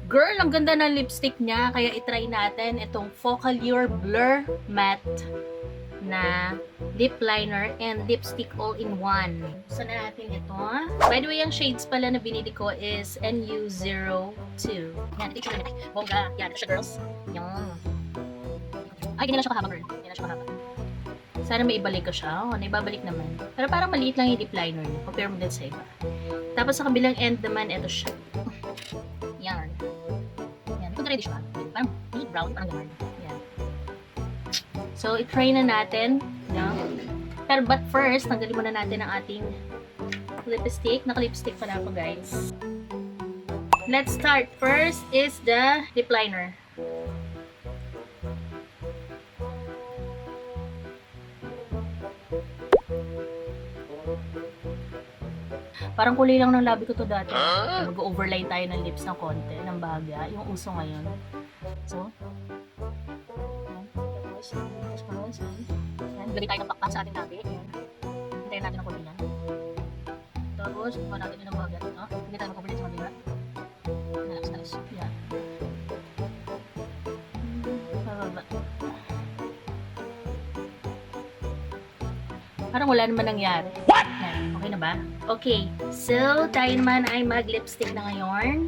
Girl, ang ganda ng lipstick niya. Kaya itry natin itong Focallure Blur Matte na lip liner and lipstick all-in-one. Buksan na natin ito. By the way, ang shades pala na binili ko is NU02. Yan, ito yung ay, bongga. Yan, ito siya, girls. Yan. Ay, ganyan lang siya kahaba, girl. Ganyan lang siya kahaba. Sana may ibalik ko siya. Oh, naibabalik naman. Pero parang maliit lang yung lip liner niya. Compare mo din sa iba. Tapos sa kabilang end naman, ito siya. Yan. Yan. Ito ready siya. Parang deep brown, parang gano'n. Yan. So, i-try na natin. No? Pero but first, tanggalin muna natin ang ating lipstick. Naka-lipstick pala ako, guys. Let's start. First is the lip liner. Parang kulay lang ng labi ko to dati. Mag-overline tayo ng lips ng konti, ng bahagya. Yung uso ngayon. So, yan. Lagay tayo ng pakpak sa ating labi. Yan. Hintayin natin ang kulay yan. Tapos, buka natin yun ng bahagya. No? Hindi tayo mag-overline sa mabila. Nalas. Yan. Pababa. Parang wala naman nangyari. What? Yan. Okay na ba? Okay. So, tayo naman ay mag-lipstick na ngayon.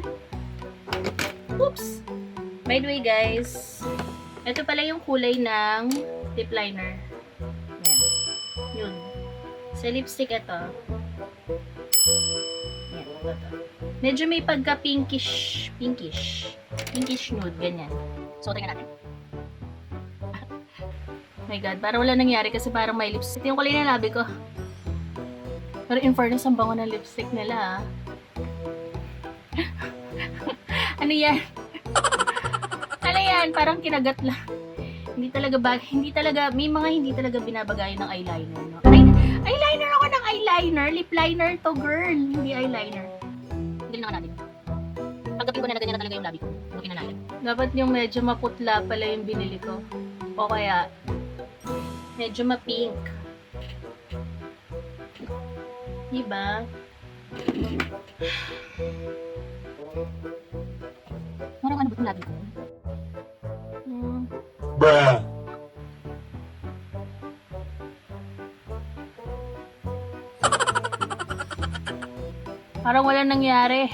Oops! By the way, guys, ito pala yung kulay ng lip liner. Yan. Yun. Sa lipstick ito. Yan. Ito. Medyo may pagka-pinkish nude. Ganyan. So, tingnan natin. Oh my God, parang wala nangyari kasi parang may lipstick. Ito yung kulay na labi ko. Pero in fairness, ang bango ng lipstick nila, ah. Ano yan? Ano yan? Parang kinagat lang. Hindi talaga, may mga hindi talaga binabagayan ng eyeliner, no? Eyeliner ako ng eyeliner. Lip liner to, girl. Hindi eyeliner. Hindi naman natin. Pagkapin ko na ganyan na talaga yung labi ko. Lookin na natin. Dapat yung medyo maputla pala yung binili ko. O kaya, medyo ma-pink. Diba? Parang ano ba itong labi ko? Bruh. Parang wala nangyari.